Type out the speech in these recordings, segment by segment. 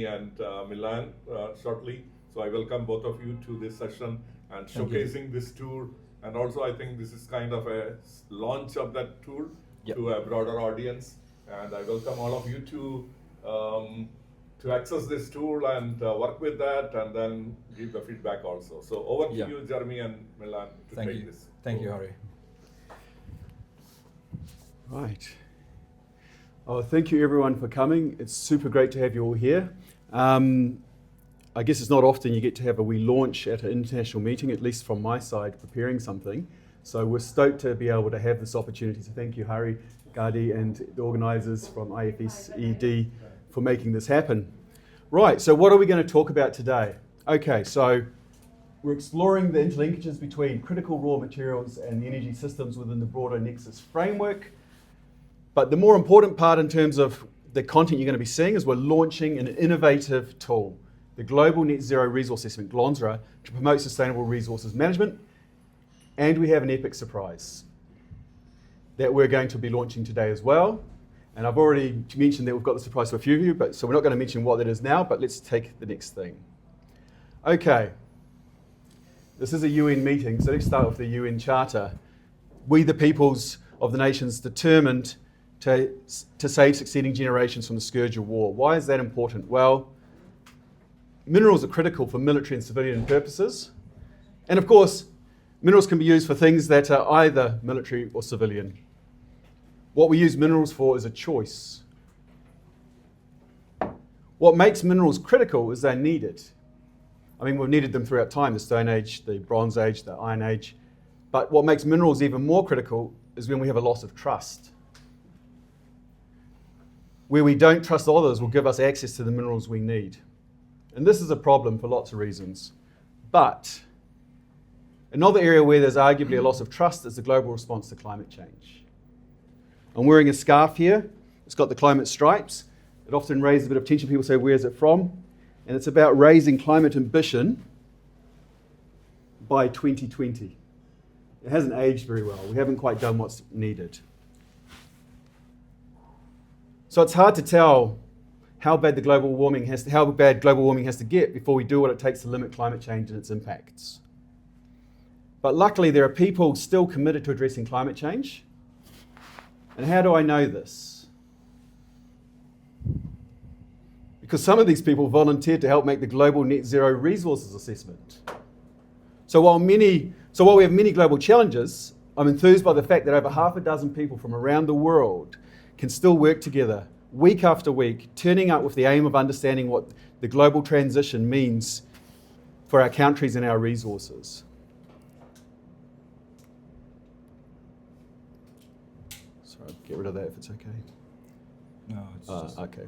and Milan shortly. So I welcome both of you to this session and showcasing this tool. And also I think this is kind of a launch of that tool to a broader audience. And I welcome all of you to access this tool and work with that and then give the feedback also. So over to you, Jeremy and Milan, to take this. Thank you, Hari. Right. Oh, thank you everyone for coming. It's super great to have you all here. I guess it's not often you get to have a wee launch at an international meeting, at least from my side, preparing something. So we're stoked to be able to have this opportunity. So thank you, Hari, Gadi, and the organisers from IFSED for making this happen. Right, so what are we going to talk about today? Okay, so we're exploring the interlinkages between critical raw materials and the energy systems within the broader Nexus framework. But the more important part in terms of the content you're going to be seeing is we're launching an innovative tool, the Global Net Zero Resource Assessment, GloNZRA, to promote sustainable resources management. And we have an epic surprise that we're going to be launching today as well. And I've already mentioned that we've got the surprise for a few of you, so we're not going to mention what that is now, but let's take the next thing. Okay, this is a UN meeting, so let's start with the UN Charter. We, the peoples of the nations, determined to save succeeding generations from the scourge of war. Why is that important? Well, minerals are critical for military and civilian purposes. And of course, minerals can be used for things that are either military or civilian. What we use minerals for is a choice. What makes minerals critical is they're needed. I mean, we've needed them throughout time, the Stone Age, the Bronze Age, the Iron Age. But what makes minerals even more critical is when we have a loss of trust. Where we don't trust others will give us access to the minerals we need. And this is a problem for lots of reasons. But another area where there's arguably a loss of trust is the global response to climate change. I'm wearing a scarf here. It's got the climate stripes. It often raises a bit of tension. People say, where's it from? And it's about raising climate ambition by 2020. It hasn't aged very well. We haven't quite done what's needed. So it's hard to tell how bad global warming has to get before we do what it takes to limit climate change and its impacts. But luckily, there are people still committed to addressing climate change. And how do I know this? Because some of these people volunteered to help make the Global Net Zero Resources Assessment. So while we have many global challenges, I'm enthused by the fact that over half a dozen people from around the world can still work together week after week, turning up with the aim of understanding what the global transition means for our countries and our resources. Sorry, I'll get rid of that if it's okay. No, it's just... Okay.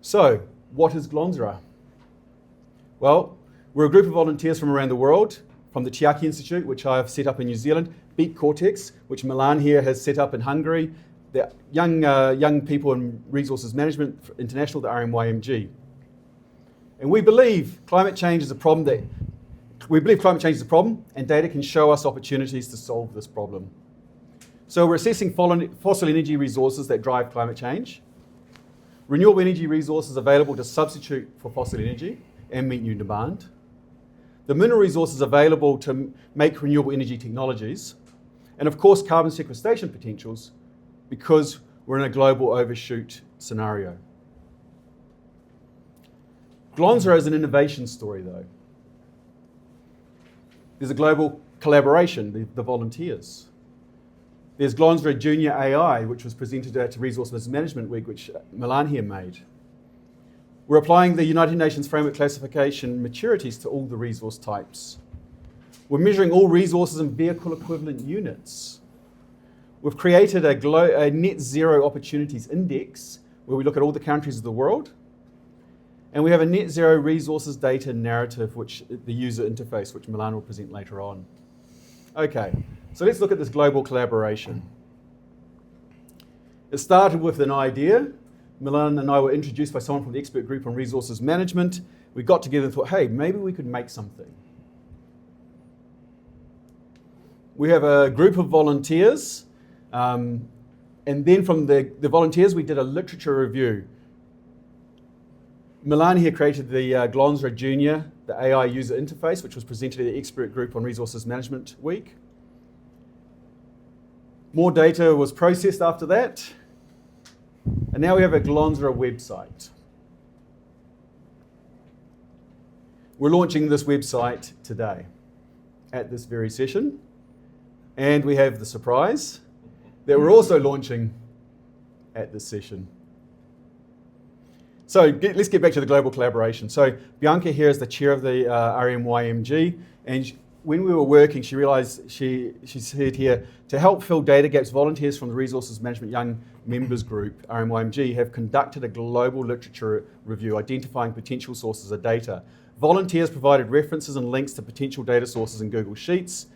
So, what is GloNZRA? Well, we're a group of volunteers from around the world, from the Chiaki Institute, which I have set up in New Zealand, Beat Cortex, which Milan here has set up in Hungary, the young people in Resources Management International, the RMYMG. And we believe climate change is a problem, and data can show us opportunities to solve this problem. So we're assessing fossil energy resources that drive climate change, renewable energy resources available to substitute for fossil energy and meet new demand, the mineral resources available to make renewable energy technologies, and of course carbon sequestration potentials, because we're in a global overshoot scenario. GloNZRA is an innovation story though. There's a global collaboration, the volunteers. There's GloNZRA Junior AI, which was presented at Resources Management Week, which Milan here made. We're applying the United Nations Framework Classification maturities to all the resource types. We're measuring all resources in vehicle equivalent units. We've created a net zero opportunities index where we look at all the countries of the world. And we have a net zero resources data narrative, which the user interface, which Milan will present later on. Okay, so let's look at this global collaboration. It started with an idea. Milan and I were introduced by someone from the expert group on resources management. We got together and thought, hey, maybe we could make something. We have a group of volunteers, and And then from the volunteers, we did a literature review. Milan here created the GloNZRA Junior, the AI user interface, which was presented at the expert group on Resources Management Week. More data was processed after that. And now we have a GloNZRA website. We're launching this website today at this very session. And we have the surprise that we're also launching at this session. So let's get back to the global collaboration. So Bianca here is the chair of the RMYMG, and when we were working, she realized, she said here, to help fill data gaps, volunteers from the Resources Management Young Members Group, RMYMG, have conducted a global literature review identifying potential sources of data. Volunteers provided references and links to potential data sources in Google Sheets.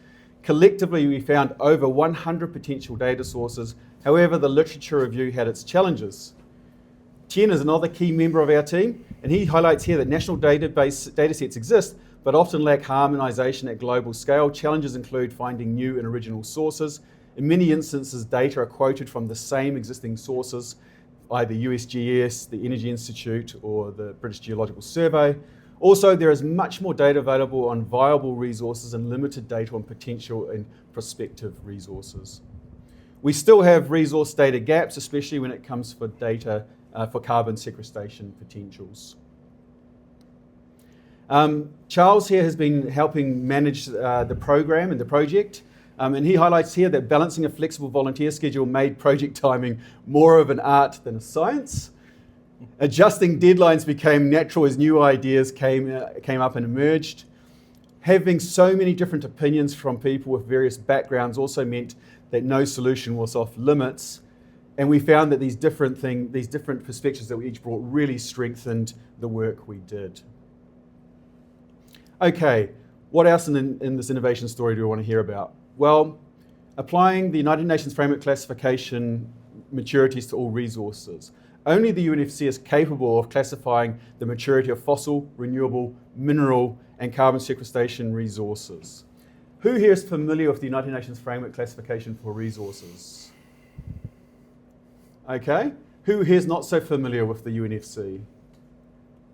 Collectively, we found over 100 potential data sources. However, the literature review had its challenges. Tien is another key member of our team, and he highlights here that national data sets exist, but often lack harmonization at global scale. Challenges include finding new and original sources. In many instances, data are quoted from the same existing sources, either USGS, the Energy Institute, or the British Geological Survey. Also, there is much more data available on viable resources and limited data on potential and prospective resources. We still have resource data gaps, especially when it comes for data for carbon sequestration potentials. Charles here has been helping manage the program and the project, and he highlights here that balancing a flexible volunteer schedule made project timing more of an art than a science. Adjusting deadlines became natural as new ideas came up and emerged. Having so many different opinions from people with various backgrounds also meant that no solution was off limits. And we found that these different perspectives that we each brought really strengthened the work we did. Okay, what else in this innovation story do we want to hear about? Well, applying the United Nations Framework Classification maturities to all resources. Only the UNFC is capable of classifying the maturity of fossil, renewable, mineral, and carbon sequestration resources. Who here is familiar with the United Nations Framework Classification for resources? Okay, who here is not so familiar with the UNFC?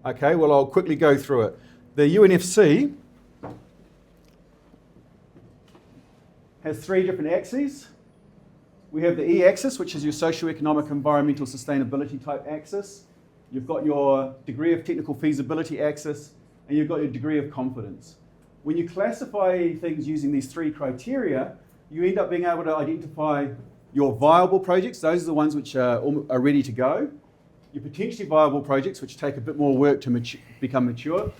Okay, well, I'll quickly go through it. The UNFC has three different axes. We have the E-axis, which is your socio-economic, environmental, sustainability type axis. You've got your degree of technical feasibility axis, and you've got your degree of confidence. When you classify things using these three criteria, you end up being able to identify your viable projects, those are the ones which are ready to go. Your potentially viable projects, which take a bit more work to become mature.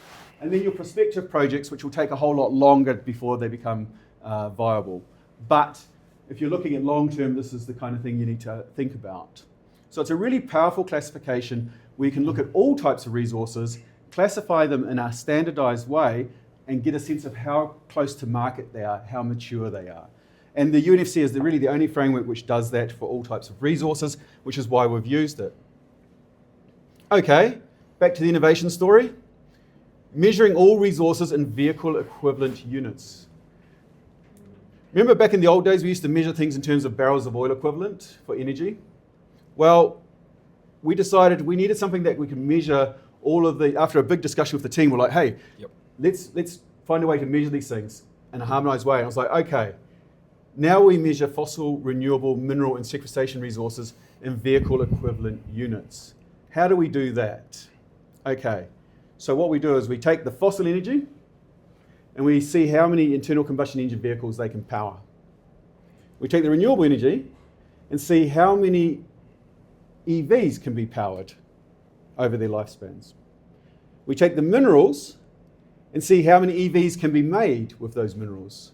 And then your prospective projects, which will take a whole lot longer before they become viable. But if you're looking at long term, this is the kind of thing you need to think about. So it's a really powerful classification where you can look at all types of resources, classify them in a standardized way, and get a sense of how close to market they are, how mature they are. And the UNFC is really the only framework which does that for all types of resources, which is why we've used it. Okay, back to the innovation story. Measuring all resources in vehicle equivalent units. Remember back in the old days, we used to measure things in terms of barrels of oil equivalent for energy? Well, we decided we needed something that we could measure all of the, after a big discussion with the team, we're like, hey, let's find a way to measure these things in a harmonized way. And I was like, okay, now we measure fossil, renewable, mineral, and sequestration resources in vehicle equivalent units. How do we do that? Okay, so what we do is we take the fossil energy and we see how many internal combustion engine vehicles they can power. We take the renewable energy and see how many EVs can be powered over their lifespans. We take the minerals and see how many EVs can be made with those minerals.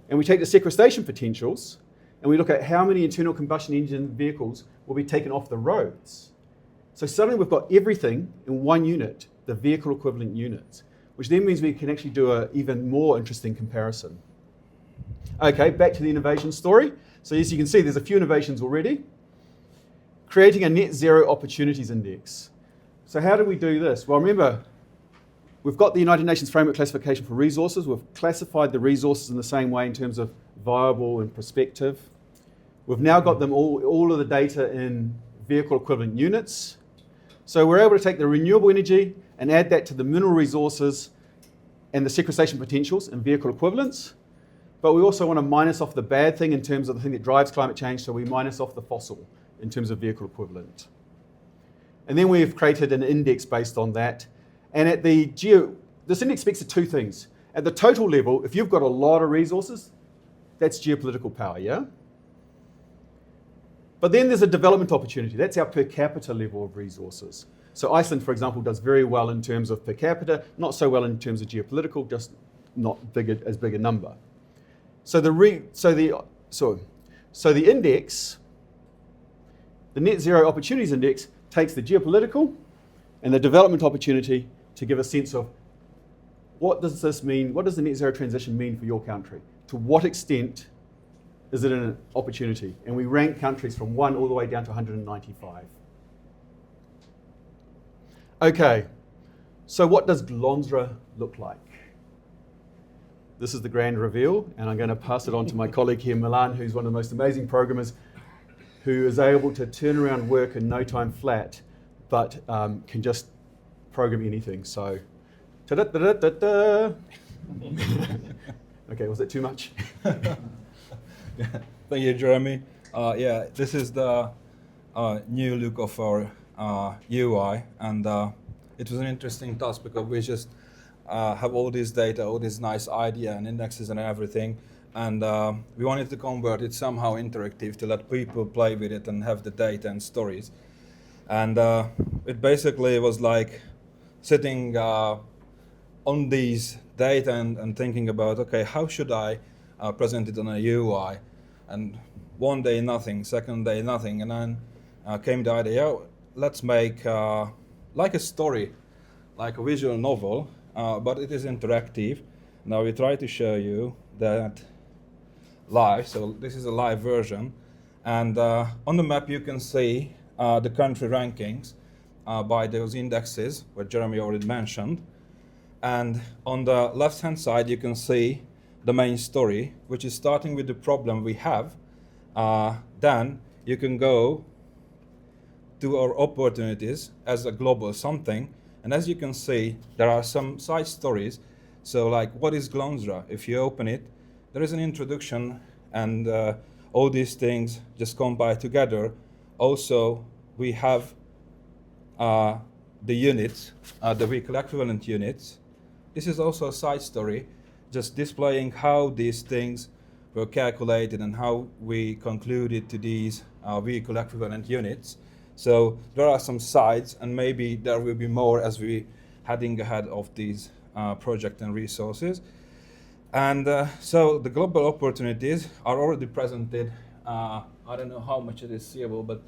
And we take the sequestration potentials and we look at how many internal combustion engine vehicles will be taken off the roads. So suddenly we've got everything in one unit, the vehicle equivalent unit, which then means we can actually do an even more interesting comparison. Okay, back to the innovation story. So as you can see, there's a few innovations already. Creating a net zero opportunities index. So how do we do this? Well, remember, we've got the United Nations Framework Classification for resources. We've classified the resources in the same way in terms of viable and prospective. We've now got them all of the data in vehicle equivalent units. So we're able to take the renewable energy and add that to the mineral resources and the sequestration potentials in vehicle equivalents. But we also want to minus off the bad thing in terms of the thing that drives climate change, so we minus off the fossil in terms of vehicle equivalent. And then we've created an index based on that. And at the this index speaks to two things. At the total level, if you've got a lot of resources, that's geopolitical power, yeah? But then there's a development opportunity. That's our per capita level of resources. So Iceland, for example, does very well in terms of per capita, not so well in terms of geopolitical, just not as big a number. So the index, the Net Zero Opportunities Index, takes the geopolitical and the development opportunity to give a sense of what does this mean, what does the net zero transition mean for your country? To what extent is it an opportunity? And we rank countries from 1 all the way down to 195. Okay, so what does GloNZRA look like? This is the grand reveal, and I'm going to pass it on to my colleague here, Milan, who's one of the most amazing programmers, who is able to turn around work in no time flat, but can just program anything. So, ta-da-da-da-da-da. Okay, was that too much? Thank you, Jeremy. Yeah, this is the new look of our UI, and it was an interesting task because we just have all this data, all this nice idea and indexes and everything, and we wanted to convert it somehow interactive to let people play with it and have the data and stories. And it basically was like sitting on these data and thinking about, okay, how should I present it on a UI? And one day nothing, second day nothing, and then came the idea, let's make like a story, like a visual novel, but it is interactive. Now we try to show you that live, so this is a live version, and on the map you can see the country rankings by those indexes, what Jeremy already mentioned. And on the left-hand side, you can see the main story, which is starting with the problem we have. Then you can go to our opportunities as a global something. And as you can see, there are some side stories. So like, what is GloNZRA? If you open it, there is an introduction, and all these things just combine together. Also, we have the units, the vehicle equivalent units. This is also a side story, just displaying how these things were calculated and how we concluded to these vehicle equivalent units. So there are some sides, and maybe there will be more as we heading ahead of these project and resources. And so the global opportunities are already presented. I don't know how much it is seeable, but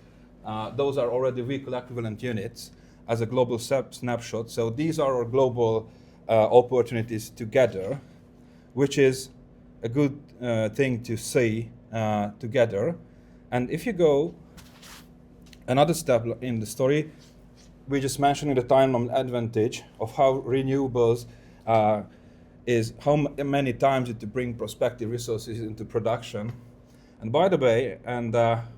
those are already vehicle equivalent units as a global snapshot. So these are our global opportunities together, which is a good thing to see together. And if you go another step in the story, we're just mentioning the time advantage of how renewables is how many times it to bring prospective resources into production. And by the way, and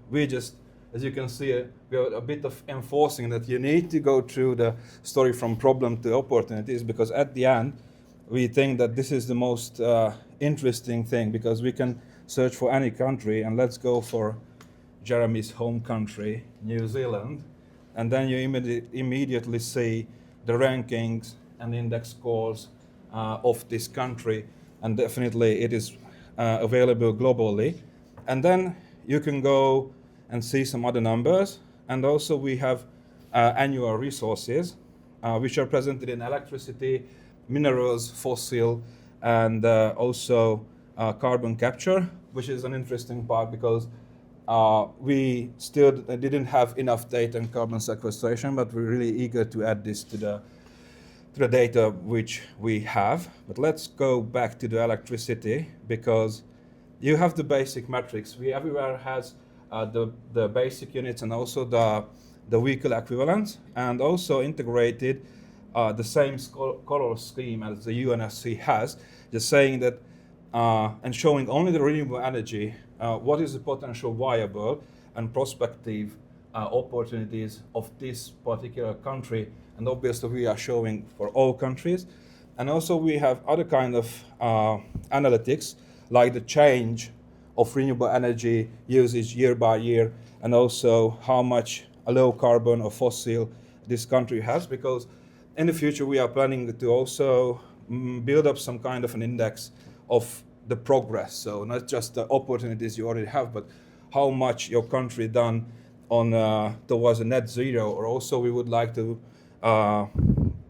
we just, as you can see, we are a bit of enforcing that you need to go through the story from problem to opportunities, because at the end, we think that this is the most interesting thing, because we can search for any country, and let's go for Jeremy's home country, New Zealand, and then you immediately see the rankings and index scores of this country, and definitely it is available globally. And then you can go and see some other numbers, and also we have annual resources, which are presented in electricity, minerals, fossil, and also carbon capture, which is an interesting part because we still didn't have enough data on carbon sequestration, but we're really eager to add this to the data which we have. But let's go back to the electricity, because you have the basic metrics. We everywhere has the basic units and also the vehicle equivalents, and also integrated the same color scheme as the UNSC has, just saying that and showing only the renewable energy what is the potential viable and prospective opportunities of this particular country. And obviously we are showing for all countries. And also we have other kind of analytics, like the change of renewable energy usage year by year, and also how much a low carbon or fossil this country has, because in the future we are planning to also build up some kind of an index of the progress. So not just the opportunities you already have, but how much your country done on towards a net zero. Or also we would like to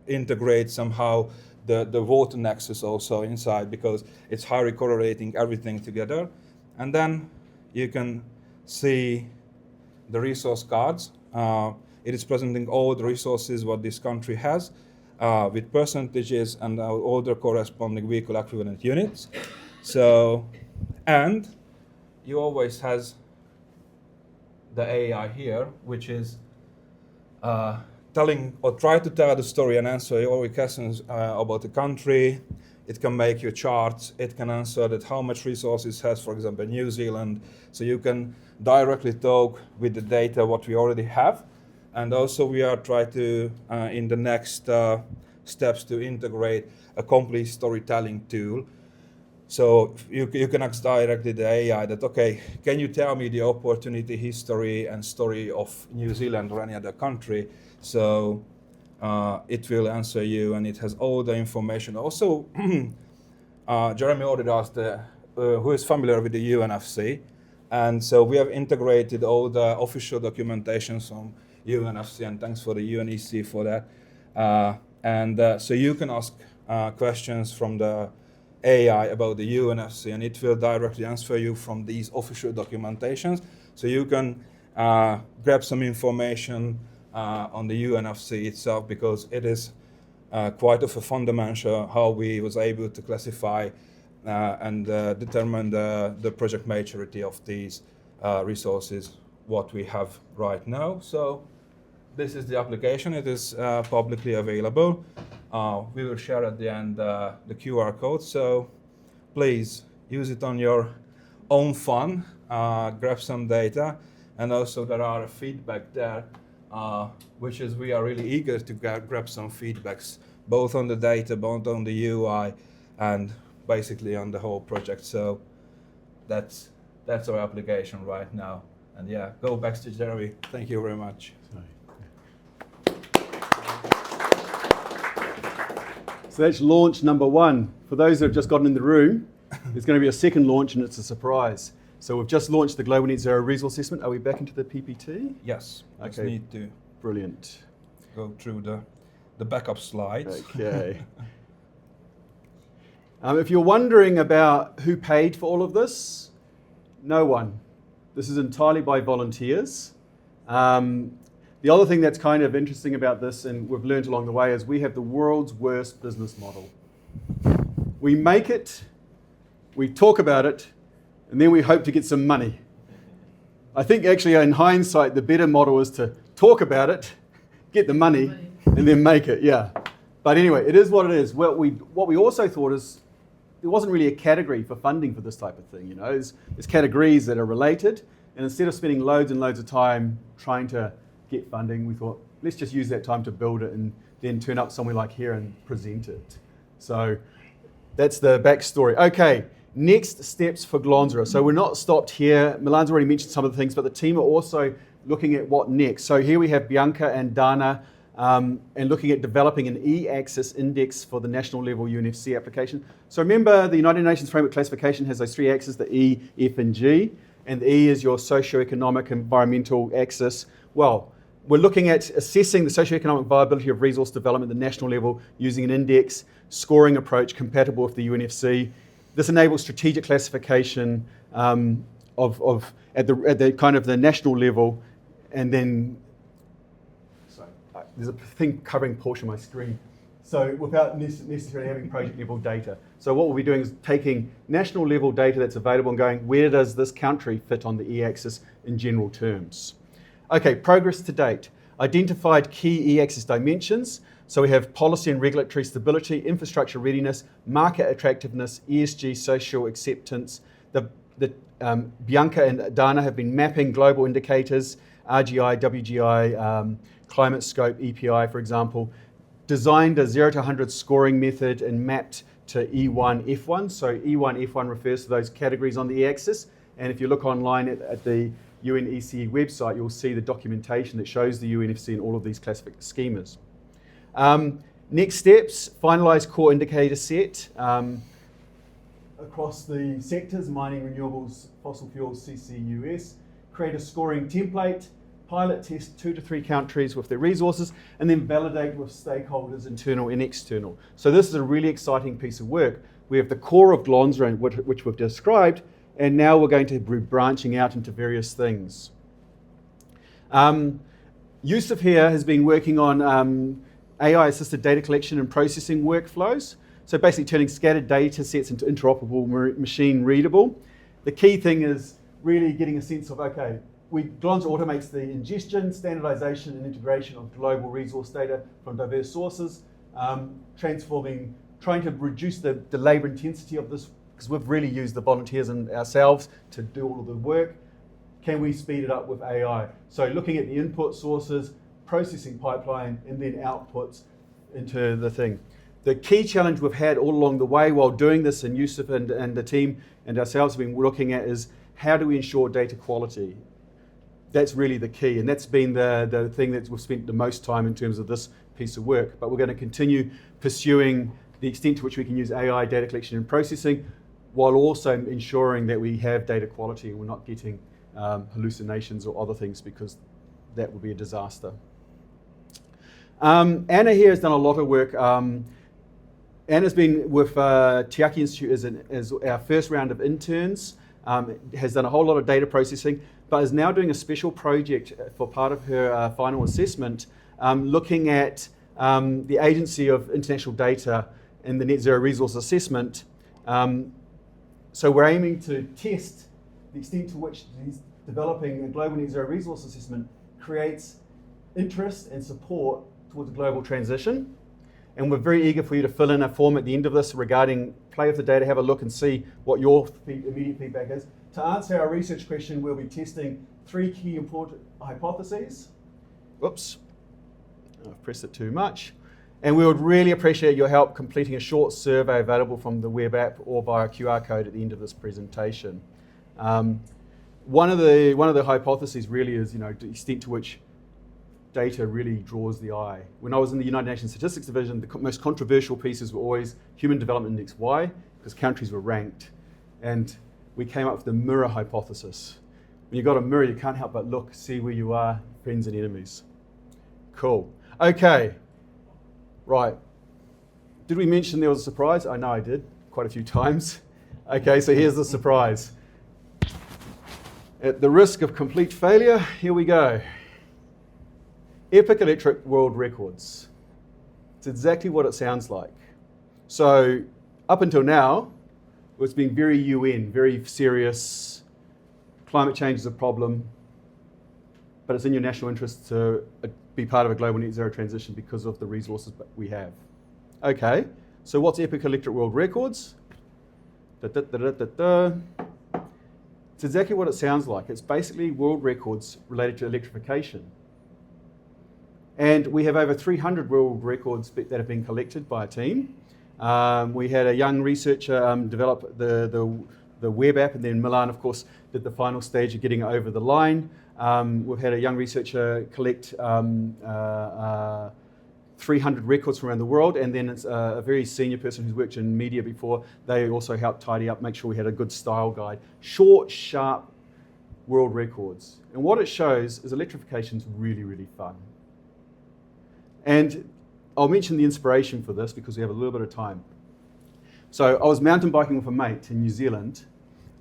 integrate somehow the water nexus also inside, because it's highly correlating everything together. And then you can see the resource cards. It is presenting all the resources what this country has with percentages and all the corresponding vehicle equivalent units. So, and you always has the AI here, which is telling or try to tell the story and answer all your questions about the country. It can make your charts. It can answer that how much resources has, for example, New Zealand. So you can directly talk with the data what we already have. And also we are trying to, in the next steps, to integrate a complete storytelling tool. So you can ask directly the AI that, okay, can you tell me the opportunity history and story of New Zealand or any other country? So it will answer you, and it has all the information. Also, Jeremy already asked who is familiar with the UNFC. And so we have integrated all the official documentations from UNFC, and thanks for the UNEC for that. So you can ask questions from the AI about the UNFC, and it will directly answer you from these official documentations. So you can grab some information on the UNFC itself, because it is quite of a fundamental how we was able to classify and determine the project maturity of these resources, what we have right now. So this is the application. It is publicly available. We will share at the end the QR code. So please use it on your own fun, grab some data. And also there are feedback there, which is we are really eager to grab some feedbacks, both on the data, both on the UI, and basically on the whole project. So that's our application right now. And yeah, go back to Jeremy. Thank you very much. So that's launch number 1. For those that have just gotten in the room, there's going to be a second launch, and it's a surprise. So we've just launched the Global Net Zero Resource Assessment. Are we back into the PPT? Yes. I just Okay. need to Brilliant. go through the backup slides. Okay. If you're wondering about who paid for all of this, no one. This is entirely by volunteers. The other thing that's kind of interesting about this, and we've learned along the way, is we have the world's worst business model. We make it, we talk about it, and then we hope to get some money. I think actually in hindsight, the better model is to talk about it, get the money, and then make it, yeah. But anyway, it is what it is. What we also thought is there wasn't really a category for funding for this type of thing. You know, there's categories that are related, and instead of spending loads and loads of time trying to get funding, we thought, let's just use that time to build it and then turn up somewhere like here and present it. So that's the backstory. Okay, next steps for GloNZRA. So we're not stopped here. Milan's already mentioned some of the things, but the team are also looking at what next. So here we have Bianca and Dana and looking at developing an E-axis index for the national level UNFC application. So remember, the United Nations Framework Classification has those 3 axes, the E, F, and G. And the E is your socioeconomic environmental axis. Well, we're looking at assessing the socioeconomic viability of resource development at the national level using an index scoring approach compatible with the UNFC. This enables strategic classification at the kind of the national level, and then there's a thing covering a portion of my screen. So without necessarily having project level data. So what we'll be doing is taking national level data that's available and going, where does this country fit on the E-axis in general terms? Okay, progress to date. Identified key E-axis dimensions. So we have policy and regulatory stability, infrastructure readiness, market attractiveness, ESG, social acceptance. The Bianca and Dana have been mapping global indicators, RGI, WGI, climate scope, EPI, for example, designed a 0 to 100 scoring method and mapped to E1, F1. So E1, F1 refers to those categories on the axis. And if you look online at the UNECE website, you'll see the documentation that shows the UNFC and all of these classific schemas. Next steps, finalise core indicator set across the sectors, mining, renewables, fossil fuels, CCUS, create a scoring template, pilot test 2 to 3 countries with their resources, and then validate with stakeholders, internal and external. So this is a really exciting piece of work. We have the core of GloNZRA, which we've described, and now we're going to be branching out into various things. Yusuf here has been working on AI-assisted data collection and processing workflows. So basically turning scattered data sets into interoperable, machine readable. The key thing is really getting a sense of, okay, GloNZRA automates the ingestion, standardization, and integration of global resource data from diverse sources, trying to reduce the labor intensity of this, because we've really used the volunteers and ourselves to do all of the work. Can we speed it up with AI? So looking at the input sources, processing pipeline, and then outputs into the thing. The key challenge we've had all along the way while doing this, and Yusuf and the team and ourselves have been looking at, is how do we ensure data quality? That's really the key, and that's been the thing that we've spent the most time in terms of this piece of work. But we're going to continue pursuing the extent to which we can use AI data collection and processing, while also ensuring that we have data quality and we're not getting hallucinations or other things, because that would be a disaster. Anna here has done a lot of work. Anna's been with Tiaki Institute as our first round of interns, has done a whole lot of data processing, but is now doing a special project for part of her final assessment, looking at the agency of international data in the Net Zero Resource Assessment. So we're aiming to test the extent to which developing a global Net Zero Resource Assessment creates interest and support towards a global transition. And we're very eager for you to fill in a form at the end of this regarding play with the data, have a look and see what your immediate feedback is. To answer our research question, we'll be testing 3 key important hypotheses. Whoops, I've pressed it too much. And we would really appreciate your help completing a short survey available from the web app or via QR code at the end of this presentation. One of the hypotheses really is, the extent to which data really draws the eye. When I was in the United Nations Statistics Division, the most controversial pieces were always Human Development Index. Why? Because countries were ranked. And we came up with the mirror hypothesis. When you've got a mirror, you can't help but look, see where you are, friends and enemies. Cool. Okay. Right. Did we mention there was a surprise? I know I did, quite a few times. Okay, so here's the surprise. At the risk of complete failure, here we go. Epic electric world records. It's exactly what it sounds like. So up until now, it's been very UN, very serious. Climate change is a problem, but it's in your national interest to be part of a global net zero transition because of the resources that we have. Okay, so what's epic electric world records? It's exactly what it sounds like. It's basically world records related to electrification. And we have over 300 world records that have been collected by a team. We had a young researcher develop the web app, and then Milan, of course, did the final stage of getting it over the line. We've had a young researcher collect 300 records from around the world, and then it's a very senior person who's worked in media before. They also helped tidy up, make sure we had a good style guide. Short, sharp world records. And what it shows is electrification's really, really fun. And I'll mention the inspiration for this because we have a little bit of time. So I was mountain biking with a mate in New Zealand,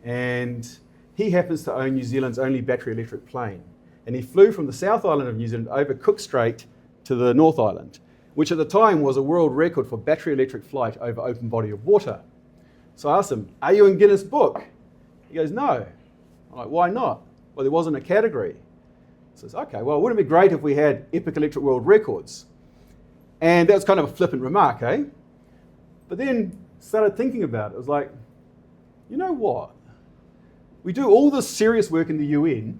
and he happens to own New Zealand's only battery electric plane. And he flew from the South Island of New Zealand over Cook Strait to the North Island, which at the time was a world record for battery electric flight over open body of water. So I asked him, are you in Guinness Book? He goes, no. I'm like, why not? Well, there wasn't a category. So I says, okay, well, wouldn't it be great if we had epic electric world records? And that was kind of a flippant remark, eh? But then started thinking about it. It was like, you know what? We do all this serious work in the UN,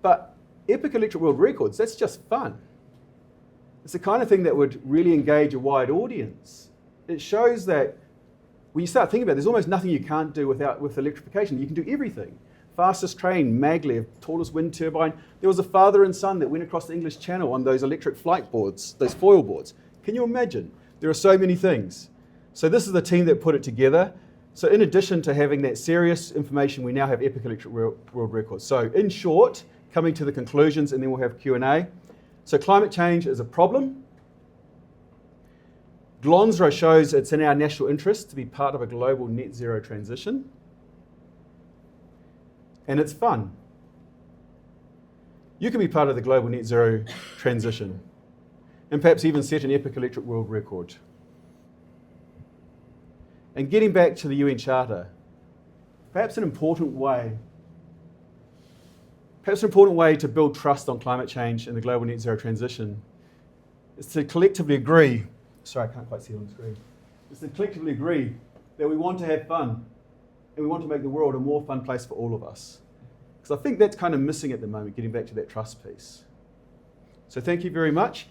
but Epic Electric World Records, that's just fun. It's the kind of thing that would really engage a wide audience. It shows that when you start thinking about it, there's almost nothing you can't do with electrification. You can do everything. Fastest train, maglev, tallest wind turbine. There was a father and son that went across the English Channel on those electric flight boards, those foil boards. Can you imagine? There are so many things. So this is the team that put it together. So in addition to having that serious information, we now have Epic Electric World Records. So in short, coming to the conclusions, and then we'll have Q&A. So climate change is a problem. GloNZRA shows it's in our national interest to be part of a global net zero transition. And it's fun. You can be part of the global net zero transition and perhaps even set an Epic Electric World Record. And getting back to the UN Charter, perhaps an important way to build trust on climate change and the global net zero transition is to collectively agree, sorry, I can't quite see it on the screen, is to collectively agree that we want to have fun and we want to make the world a more fun place for all of us. Because I think that's kind of missing at the moment, getting back to that trust piece. So thank you very much.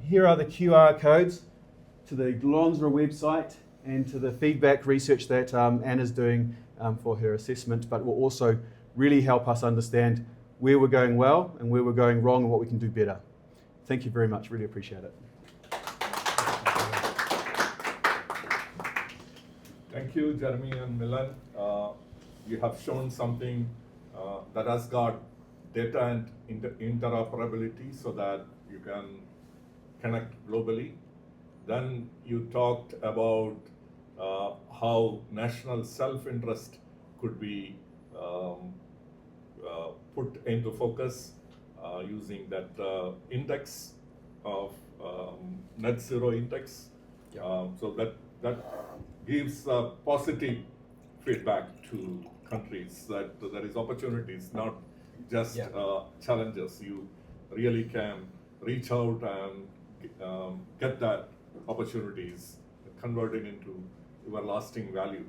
Here are the QR codes to the GloNZRA website and to the feedback research that Anna's doing for her assessment, but will also really help us understand where we're going well and where we're going wrong and what we can do better. Thank you very much, really appreciate it. Thank you, Jeremy and Milan. You have shown something that has got data and interoperability so that you can connect globally. Then you talked about how national self-interest could be put into focus using that index of net zero index. So that gives positive feedback to countries that there is opportunities, not just challenges. You really can reach out and get that opportunities converted into everlasting value.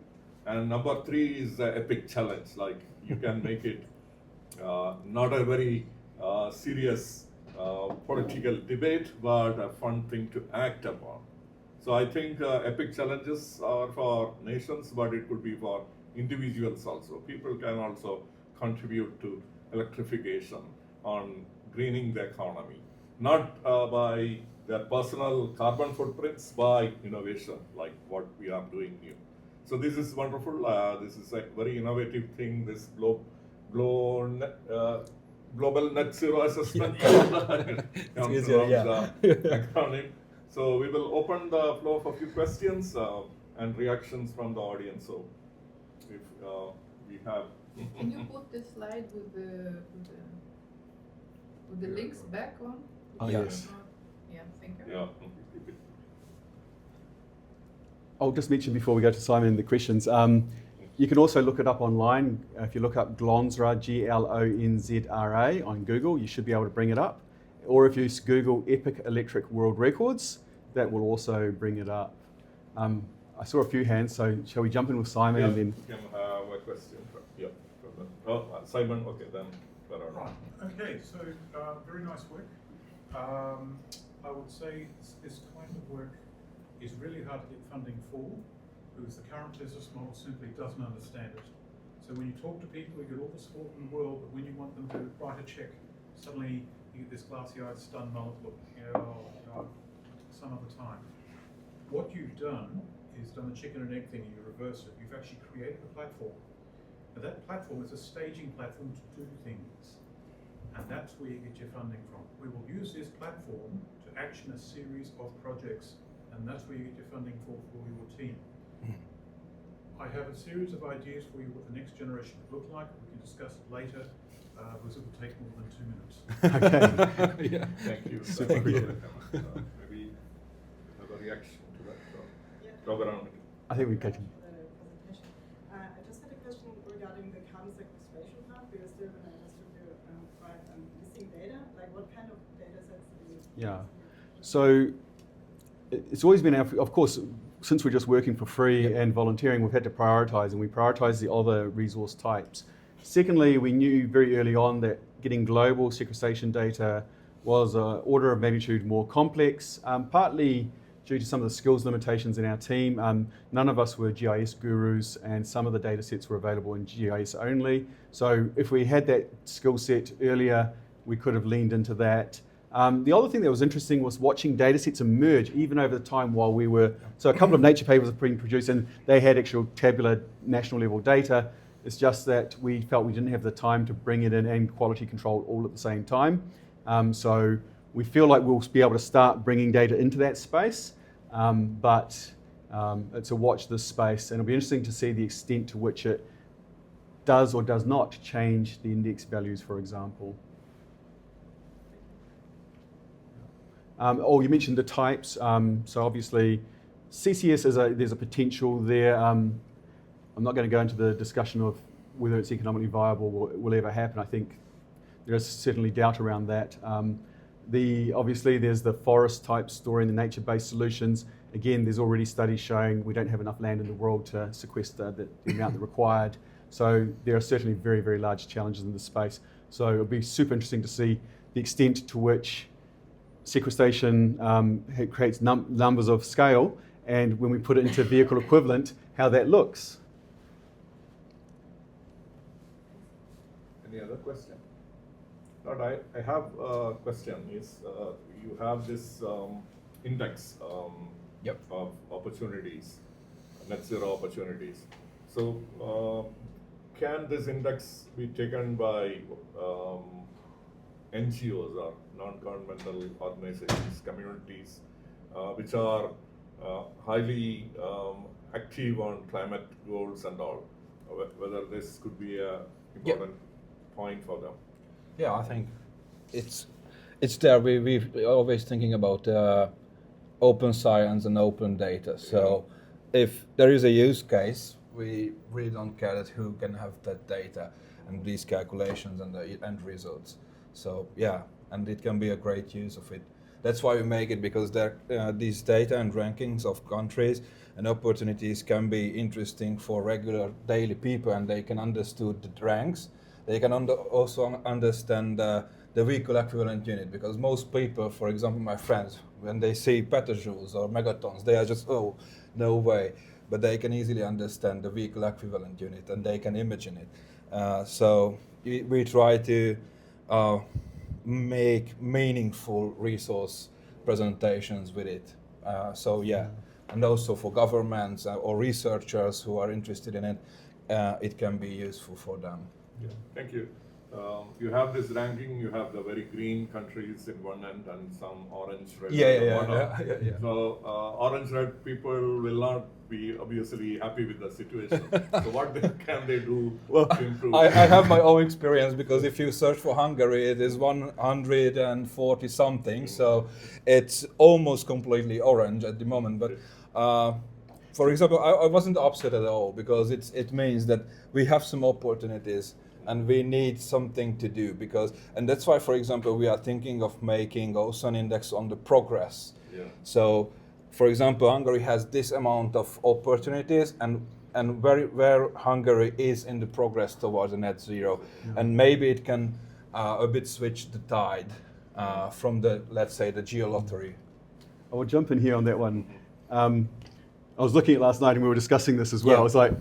And number 3 is the epic challenge. Like you can make it not a very serious political debate, but a fun thing to act upon. So I think epic challenges are for nations, but it could be for individuals also. People can also contribute to electrification on greening the economy, not by their personal carbon footprints, by innovation, like what we are doing here. So this is wonderful. This is a very innovative thing, this global net zero assessment. It's easier, acronym. So we will open the floor for a few questions and reactions from the audience. So if we have... Can you put the slide with the links back on? Oh, yes. Yeah, thank you. Yeah. I'll just mention before we go to Simon the questions, you can also look it up online. If you look up GloNZRA, GLONZRA on Google, you should be able to bring it up. Or if you Google Epic Electric World Records, that will also bring it up. I saw a few hands, so shall we jump in with Simon and then... You can have a question. Simon, okay, then. Right, okay, so very nice work. I would say this kind of work is really hard to get funding for because the current business model simply doesn't understand it. So when you talk to people, you get all the support in the world, but when you want them to write a check, suddenly you get this glassy-eyed, stunned mullet look, some other time. What you've done is done the chicken and egg thing, and you reverse it. You've actually created a platform. Now that platform is a staging platform to do things. And that's where you get your funding from. We will use this platform to action a series of projects, and that's where you get your funding for your team. I have a series of ideas for you what the next generation would look like. We can discuss it later, because it will take more than 2 minutes. Okay. Yeah. Thank you. Thank you. Maybe have a reaction to that. Go around. I think we can. I just had a question regarding the carbon sequestration part, because still when I understood you quite missing data, like what kind of data sets do you use? Yeah. So it's always been, of course, since we're just working for free and volunteering, we've had to prioritize, and we prioritize the other resource types. Secondly, we knew very early on that getting global sequestration data was an order of magnitude more complex, partly due to some of the skills limitations in our team. None of us were GIS gurus, and some of the data sets were available in GIS only. So if we had that skill set earlier, we could have leaned into that. The other thing that was interesting was watching data sets emerge even over the time while we were, so a couple of Nature papers were being produced and they had actual tabular national level data. It's just that we felt we didn't have the time to bring it in and quality control all at the same time. So we feel like we'll be able to start bringing data into that space, but it's a watch this space, and it'll be interesting to see the extent to which it does or does not change the index values, for example. You mentioned the types. So obviously, CCS there's a potential there. I'm not going to go into the discussion of whether it's economically viable or will ever happen. I think there is certainly doubt around that. Obviously, there's the forest type story and the nature-based solutions. Again, there's already studies showing we don't have enough land in the world to sequester the amount required. So there are certainly very, very large challenges in this space. So it'll be super interesting to see the extent to which sequestration creates numbers of scale, and when we put it into vehicle equivalent, how that looks. Any other question? But I have a question. You have this index of opportunities, net zero opportunities. So can this index be taken by NGOs or non-governmental organizations, communities, which are highly active on climate goals and all, whether this could be an important point for them? Yeah, I think it's there. We're always thinking about open science and open data. So if there is a use case, we really don't care that who can have that data and these calculations and the end results. So yeah, and it can be a great use of it. That's why we make it, because these data and rankings of countries and opportunities can be interesting for regular daily people, and they can understand the ranks. They can also understand the vehicle equivalent unit, because most people, for example, my friends, when they see petajoules or megatons, they are just, oh, no way. But they can easily understand the vehicle equivalent unit, and they can imagine it. So we try to make meaningful resource presentations with it. So yeah, and also for governments or researchers who are interested in it, it can be useful for them. Yeah. Thank you. You have this ranking, you have the very green countries in one end and some orange, red. Yeah. So orange, red people will not be obviously happy with the situation. So what can they do to improve? I have my own experience, because if you search for Hungary, it is 140 something, so it's almost completely orange at the moment. But for example, I wasn't upset at all, because it means that we have some opportunities and we need something to do, and that's why, for example, we are thinking of making also an index on the progress. Yeah. So, for example, Hungary has this amount of opportunities, and where Hungary is in the progress towards a net zero, and maybe it can a bit switch the tide from the, let's say, the geolottery. I will jump in here on that one. I was looking at last night and we were discussing this as well. Yeah. It's like,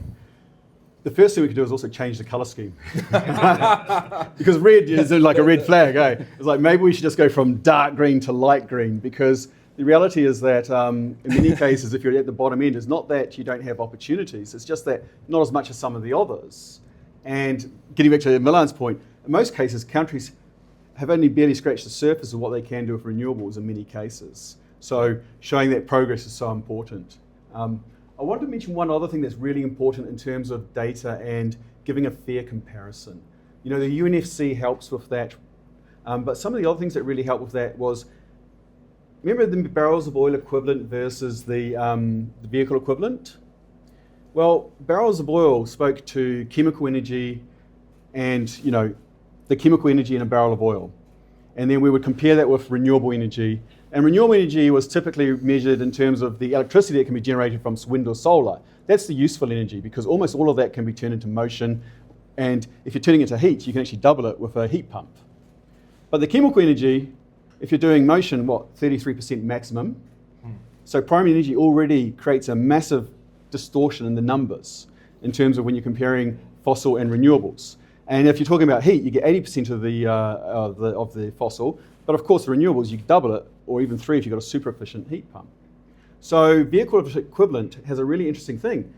the first thing we could do is also change the color scheme. Because red is like a red flag, eh? It's like, maybe we should just go from dark green to light green, because the reality is that in many cases, if you're at the bottom end, it's not that you don't have opportunities, it's just that not as much as some of the others. And getting back to Milan's point, in most cases, countries have only barely scratched the surface of what they can do with renewables in many cases. So showing that progress is so important. I wanted to mention one other thing that's really important in terms of data and giving a fair comparison. You know, the UNFC helps with that, but some of the other things that really helped with that was, remember the barrels of oil equivalent versus the vehicle equivalent? Well, barrels of oil spoke to chemical energy and, you know, the chemical energy in a barrel of oil. And then we would compare that with renewable energy. And renewable energy was typically measured in terms of the electricity that can be generated from wind or solar. That's the useful energy, because almost all of that can be turned into motion. And if you're turning it into heat, you can actually double it with a heat pump. But the chemical energy, if you're doing motion, 33% maximum. So primary energy already creates a massive distortion in the numbers in terms of when you're comparing fossil and renewables. And if you're talking about heat, you get 80% of the fossil. But of course, the renewables, you double it, or even 3 if you've got a super efficient heat pump. So vehicle equivalent has a really interesting thing.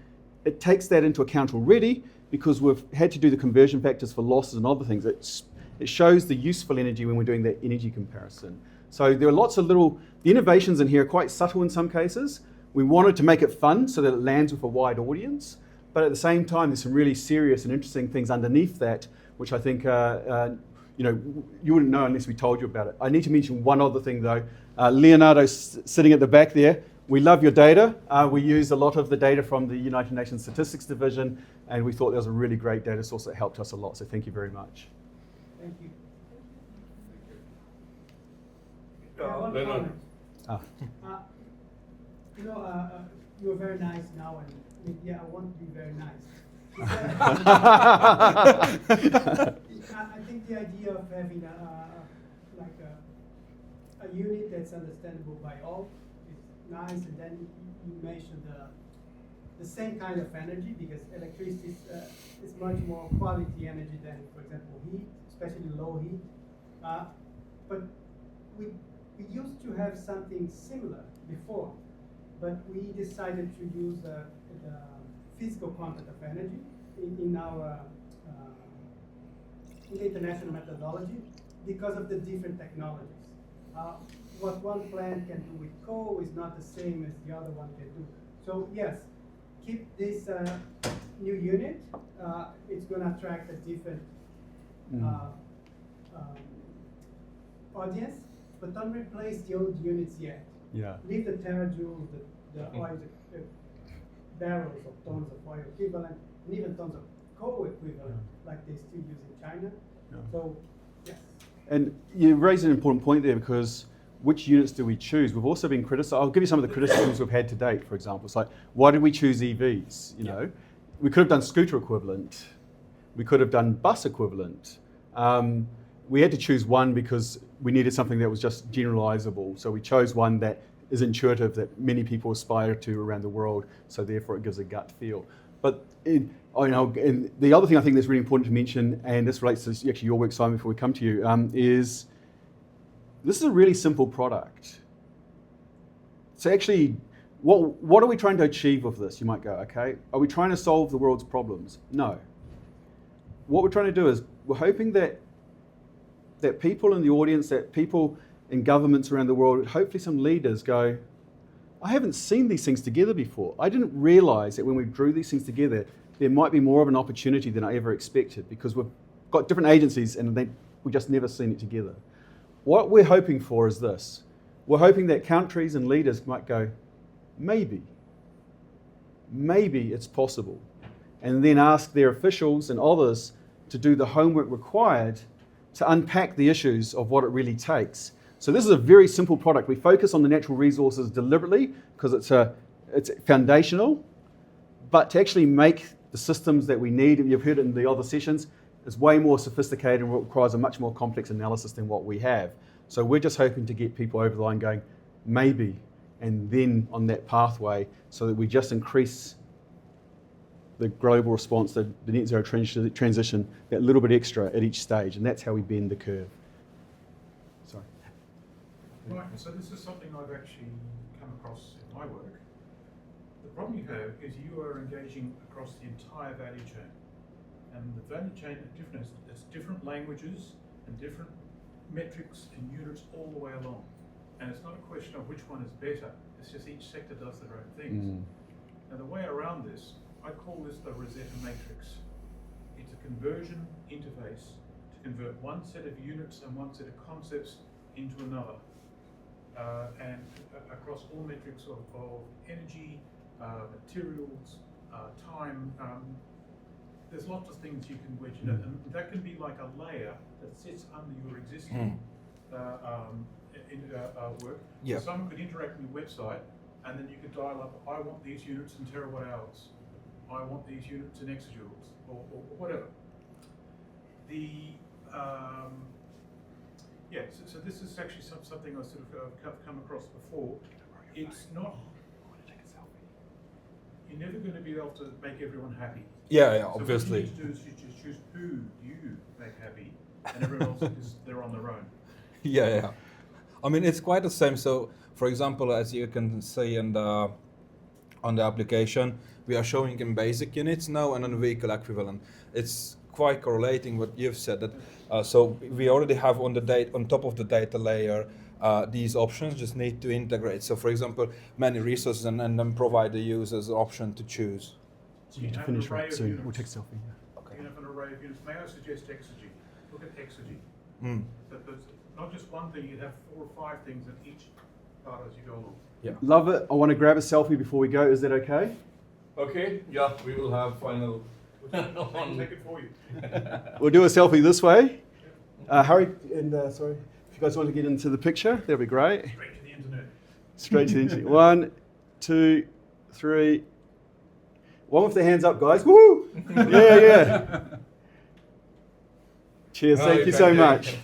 It takes that into account already, because we've had to do the conversion factors for losses and other things. It shows the useful energy when we're doing that energy comparison. So there are lots of the innovations in here are quite subtle in some cases. We wanted to make it fun so that it lands with a wide audience. But at the same time, there's some really serious and interesting things underneath that, which I think you wouldn't know unless we told you about it. I need to mention one other thing though. Leonardo's sitting at the back there. We love your data. We use a lot of the data from the United Nations Statistics Division, and we thought that was a really great data source that helped us a lot. So thank you very much. Thank you. Leonard. You're very nice now, and yeah, I want to be very nice. I think the idea of having a unit that's understandable by all is nice, and then you mentioned the same kind of energy, because electricity is much more quality energy than, for example, heat, especially low heat. But we used to have something similar before, but we decided to use the physical content of energy in our in the international methodology because of the different technologies. What one plant can do with coal is not the same as the other one can do. So yes, keep this new unit. It's going to attract a different audience, but don't replace the old units yet. Yeah. Leave the terajoules, the oil, the barrels of tons of oil equivalent, and even tons of coal equivalent, like they still use in China. Yeah. So, yes. And you raise an important point there, because which units do we choose? We've also been criticized. I'll give you some of the criticisms we've had to date, for example. It's like, why did we choose EVs? You know, we could have done scooter equivalent. We could have done bus equivalent. We had to choose one because we needed something that was just generalizable. So we chose one that is intuitive, that many people aspire to around the world. So therefore it gives a gut feel. But and the other thing I think that's really important to mention, and this relates to actually your work, Simon, before we come to you, is this is a really simple product. So actually, what are we trying to achieve with this? You might go, okay, are we trying to solve the world's problems? No. What we're trying to do is we're hoping that people in the audience, that people in governments around the world, hopefully some leaders go, I haven't seen these things together before. I didn't realize that when we drew these things together, there might be more of an opportunity than I ever expected, because we've got different agencies and we just never seen it together. What we're hoping for is this. We're hoping that countries and leaders might go, maybe it's possible. And then ask their officials and others to do the homework required to unpack the issues of what it really takes. So this is a very simple product. We focus on the natural resources deliberately because it's foundational, but to actually make the systems that we need, and you've heard it in the other sessions, is way more sophisticated and requires a much more complex analysis than what we have. So we're just hoping to get people over the line going, maybe, and then on that pathway, so that we just increase the global response, the net zero transition, that little bit extra at each stage, and that's how we bend the curve. Sorry. Right, so this is something I've actually come across in my work. The problem you have is you are engaging across the entire value chain. And the value chain it's different languages and different metrics and units all the way along. And it's not a question of which one is better, it's just each sector does their own things. Now the way around this, I call this the Rosetta matrix. It's a conversion interface to convert one set of units and one set of concepts into another. And across all metrics of energy, materials, time, there's lots of things you can wedge in it, and that can be like a layer that sits under your existing work. Yeah. So someone could interact with your website, and then you could dial up, I want these units in terawatt hours. I want these units in exajoules, or whatever. So this is actually something I sort of come across before. It's not, you're never going to be able to make everyone happy. Yeah, So obviously. what you need to do is you just choose who you make happy, and everyone else is they're on their own. Yeah. I mean, it's quite the same. So, for example, as you can see on the application, we are showing in basic units now and on vehicle equivalent. It's quite correlating what you've said. That so we already have on top of the data layer these options. Just need to integrate. So, for example, many resources and then provide the users the option to choose. So you need to have an finish array right of soon. units. We'll take a selfie. Yeah. Okay. You can have an array of units. May I suggest exergy? Look at exergy. Mm. That there's not just one thing, you'd have 4 or 5 things in each part as you go along. Yeah. Love it. I want to grab a selfie before we go. Is that okay? Okay, yeah, we will have final. I'll take it for you. We'll do a selfie this way. Harry and sorry, if you guys want to get into the picture, that'd be great. Straight to the internet. Straight to the internet. 1, 2, 3. One with the hands up, guys. Woo! Yeah. Cheers. Thank you so much.